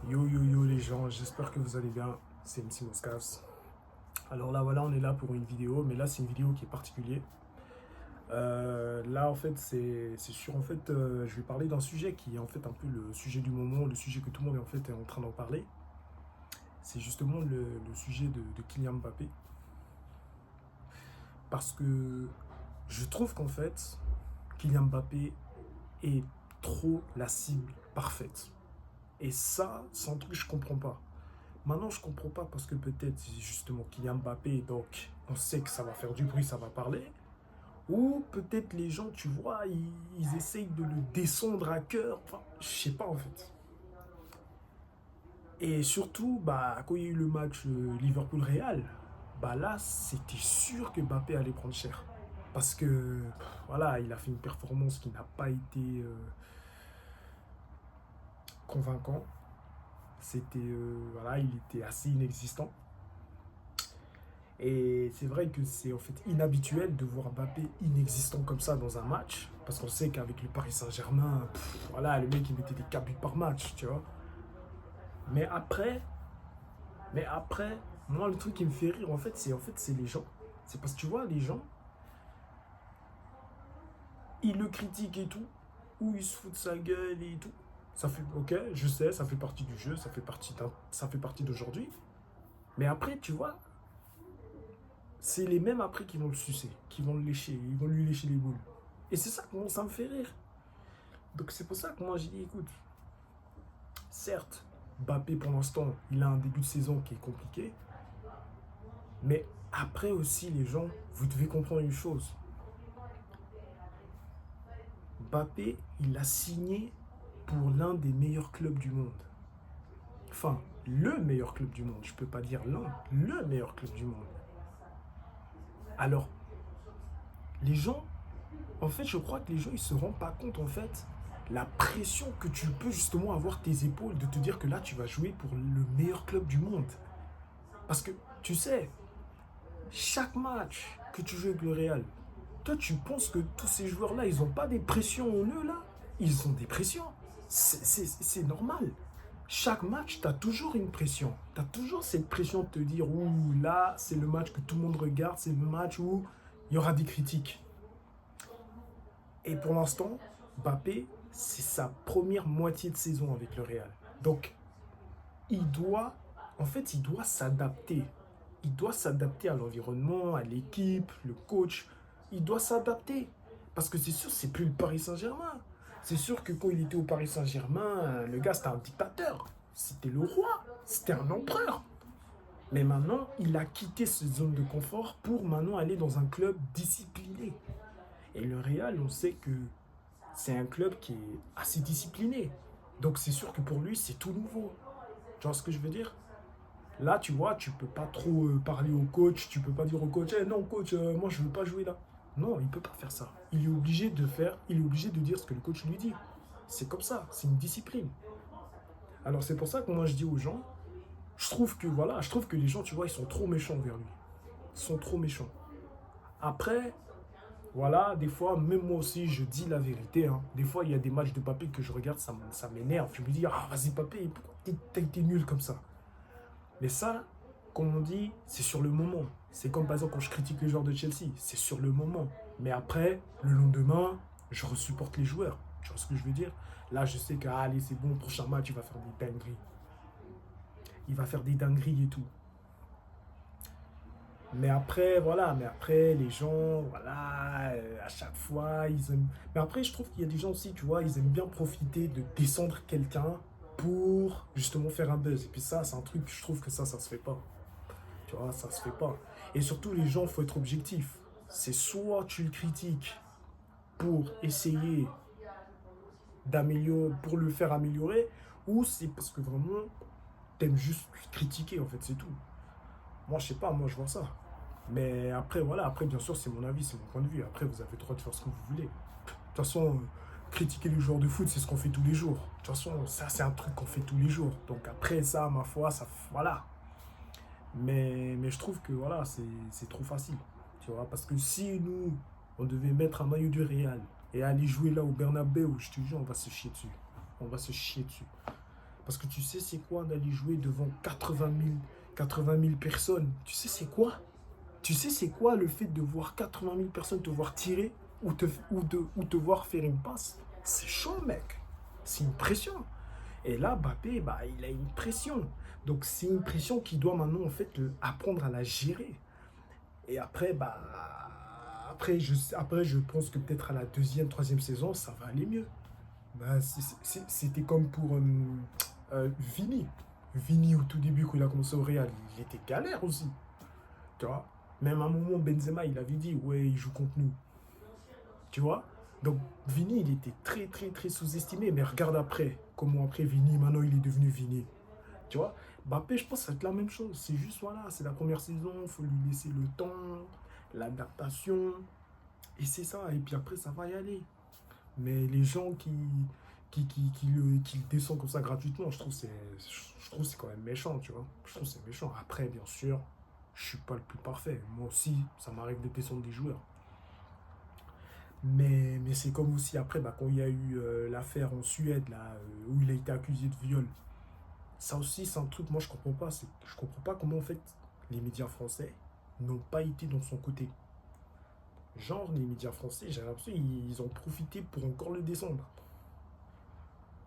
Yo yo yo les gens, j'espère que vous allez bien, c'est MC Moscas. Alors là voilà, on est là pour une vidéo, mais là c'est une vidéo qui est particulière. Là en fait c'est sur en fait je vais parler d'un sujet qui est en fait un peu le sujet du moment, le sujet que tout le monde est en fait est en train d'en parler. C'est justement le sujet de Kylian Mbappé. Parce que je trouve qu'en fait Kylian Mbappé est trop la cible parfaite. Et ça, c'est un truc que je comprends pas. Maintenant, je comprends pas parce que peut-être justement Kylian Mbappé, donc on sait que ça va faire du bruit, ça va parler. Ou peut-être les gens, tu vois, ils essayent de le descendre à cœur. Enfin, je sais pas en fait. Et surtout, bah, quand il y a eu le match Liverpool-Real, bah là, c'était sûr que Mbappé allait prendre cher. Parce que, voilà, il a fait une performance qui n'a pas été convaincant. C'était, voilà, il était assez inexistant. Et c'est vrai que c'est en fait inhabituel de voir Mbappé inexistant comme ça dans un match. Parce qu'on sait qu'avec le Paris Saint-Germain, voilà, le mec il mettait des 4 buts par match, tu vois. Mais après, mais après, moi le truc qui me fait rire c'est les gens. C'est parce que tu vois, les gens, ils le critiquent et tout, ou ils se foutent de sa gueule et tout. Ça fait, ok, je sais, ça fait partie du jeu, ça fait partie d'aujourd'hui. Mais après, tu vois, c'est les mêmes après qui vont le sucer, qui vont le lécher, ils vont lui lécher les boules. Et c'est ça que moi, ça me fait rire. Donc c'est pour ça que moi j'ai dit, écoute, certes, Mbappé pour l'instant, il a un début de saison qui est compliqué, mais après aussi les gens, vous devez comprendre une chose. Mbappé, il a signé pour l'un des meilleurs clubs du monde. Enfin, le meilleur club du monde, je peux pas dire l'un, le meilleur club du monde. Alors, les gens, en fait, je crois que les gens, ils se rendent pas compte, en fait, la pression que tu peux justement avoir tes épaules de te dire que là, tu vas jouer pour le meilleur club du monde. Parce que, tu sais, chaque match que tu joues avec le Real, toi, tu penses que tous ces joueurs-là, ils n'ont pas des pressions en eux, là? Ils ont des pressions. C'est normal. Chaque match, tu as toujours une pression. Tu as toujours cette pression de te dire, ouh, là, c'est le match que tout le monde regarde, c'est le match où il y aura des critiques. Et pour l'instant, Mbappé, c'est sa première moitié de saison avec le Real. Donc, il doit, il doit s'adapter. Il doit s'adapter à l'environnement, à l'équipe, le coach. Il doit s'adapter. Parce que c'est sûr, c'est plus le Paris Saint-Germain. C'est sûr que quand il était au Paris Saint-Germain, le gars, c'était un dictateur. C'était le roi. C'était un empereur. Mais maintenant, il a quitté cette zone de confort pour maintenant aller dans un club discipliné. Et le Real, on sait que c'est un club qui est assez discipliné. Donc c'est sûr que pour lui, c'est tout nouveau. Tu vois ce que je veux dire? Là, tu vois, tu peux pas trop parler au coach, tu peux pas dire au coach, eh non coach, moi je veux pas jouer là. Non, il peut pas faire ça. Il est obligé de faire, il est obligé de dire ce que le coach lui dit. C'est comme ça, c'est une discipline. Alors c'est pour ça que moi je dis aux gens, je trouve que voilà, je trouve que les gens, tu vois, ils sont trop méchants envers lui. Ils sont trop méchants. Après, voilà, des fois, même moi aussi, je dis la vérité, hein. Des fois, il y a des matchs de Papé que je regarde, ça m'énerve. Je me dis, ah, vas-y, Papé, pourquoi t'as été nul comme ça? Mais ça, comme on dit, c'est sur le moment. C'est comme par exemple quand je critique les joueurs de Chelsea, c'est sur le moment. Mais après, le lendemain, je resupporte les joueurs. Tu vois ce que je veux dire? Là, je sais que, ah, allez, c'est bon, prochain match, il va faire des dingueries. Il va faire des dingueries et tout. Mais après, les gens, voilà, à chaque fois, ils aiment. Mais après, je trouve qu'il y a des gens aussi, tu vois, ils aiment bien profiter de descendre quelqu'un pour justement faire un buzz. Et puis ça, c'est un truc, je trouve que ça se fait pas. Tu vois, ça se fait pas. Et surtout, les gens, faut être objectif. C'est soit tu le critiques pour essayer d'améliorer, pour le faire améliorer, ou c'est parce que vraiment, t'aimes juste critiquer, en fait, c'est tout. Moi, je sais pas, moi, je vois ça. Mais après, voilà, après, bien sûr, c'est mon avis, c'est mon point de vue. Après, vous avez le droit de faire ce que vous voulez. De toute façon, critiquer les joueurs de foot, c'est ce qu'on fait tous les jours. De toute façon, ça, c'est un truc qu'on fait tous les jours. Donc après, ça, ma foi, ça, voilà. Mais je trouve que, voilà, c'est trop facile. Tu vois, parce que si nous, on devait mettre un maillot du Real et aller jouer là au Bernabeu, je te jure, on va se chier dessus. On va se chier dessus. Parce que tu sais, c'est quoi d'aller jouer devant 80 000 personnes? Tu sais, c'est quoi? Tu sais, c'est quoi le fait de voir 80 000 personnes te voir tirer ou te voir faire une passe? C'est chaud, mec. C'est une pression. Et là, Mbappé, bah, il a une pression. Donc, c'est une pression qu'il doit maintenant, en fait, apprendre à la gérer. Et après, bah, après, je pense que peut-être à la deuxième, troisième saison, ça va aller mieux. Bah, c'était comme pour Vini. Vini, au tout début, quand il a commencé au Real, il était galère aussi. Tu vois? Même à un moment, Benzema, il avait dit, ouais, il joue contre nous. Tu vois? Donc, Vini, il était très, très, très sous-estimé. Mais regarde après, comment après Vini, maintenant, il est devenu Vini. Tu vois? Mbappé, je pense que ça va être la même chose. C'est juste, voilà, c'est la première saison, il faut lui laisser le temps, l'adaptation. Et c'est ça. Et puis après, ça va y aller. Mais les gens qui le descendent comme ça gratuitement, je trouve que c'est quand même méchant, tu vois. Je trouve que c'est méchant. Après, bien sûr, je suis pas le plus parfait. Moi aussi, ça m'arrive de descendre des joueurs. Mais c'est comme aussi après, bah, quand il y a eu l'affaire en Suède, là, où il a été accusé de viol. Ça aussi, c'est un truc, moi, je comprends pas. Je comprends pas comment, en fait, les médias français n'ont pas été dans son côté. Genre, les médias français, j'ai l'impression qu'ils ont profité pour encore le descendre.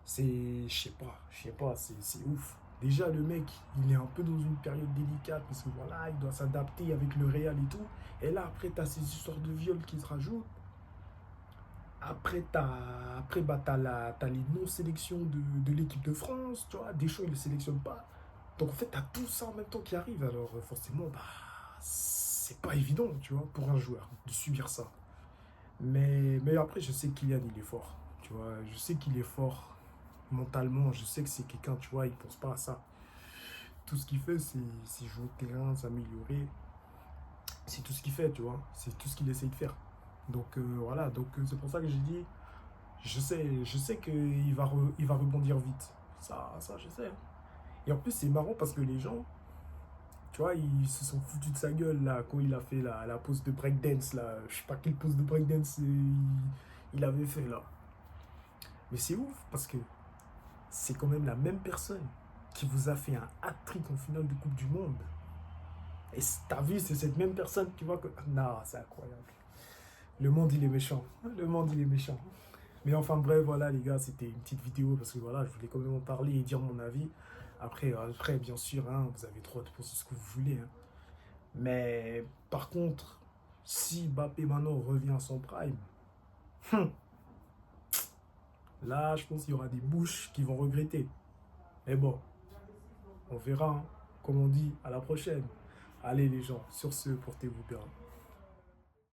Je sais pas, c'est ouf. Déjà, le mec, il est un peu dans une période délicate parce que voilà, il doit s'adapter avec le Real et tout. Et là, après, tu as ces histoires de viol qui se rajoutent. Après, t'as les non-sélections de l'équipe de France, tu vois. Deschamps, il ne le sélectionne pas. Donc, en fait, tu as tout ça en même temps qui arrive. Alors, forcément, bah, c'est pas évident, tu vois, pour un joueur de subir ça. Mais après, je sais que Kylian, il est fort. Tu vois, je sais qu'il est fort mentalement. Je sais que c'est quelqu'un, tu vois, il pense pas à ça. Tout ce qu'il fait, c'est jouer au terrain, s'améliorer. C'est tout ce qu'il fait, tu vois. C'est tout ce qu'il essaye de faire. Donc voilà, donc c'est pour ça que j'ai dit, je sais il va rebondir vite. Ça, je sais. Et en plus, c'est marrant parce que les gens, tu vois, ils se sont foutus de sa gueule là, quand il a fait la pose de breakdance là. Je sais pas quelle pose de breakdance il avait fait là. Mais c'est ouf parce que c'est quand même la même personne qui vous a fait un hat-trick en finale de Coupe du Monde. Et t'as vu, c'est cette même personne qui voit que. Non, c'est incroyable. Le monde, il est méchant. Le monde, il est méchant. Mais enfin, bref, voilà, les gars, c'était une petite vidéo parce que voilà, je voulais quand même en parler et dire mon avis. Après bien sûr, hein, vous avez le droit de penser ce que vous voulez. Hein. Mais par contre, si Mbappé maintenant revient à son prime, hum, là, je pense qu'il y aura des bouches qui vont regretter. Mais bon, on verra. Hein. Comme on dit, à la prochaine. Allez, les gens, sur ce, portez-vous bien.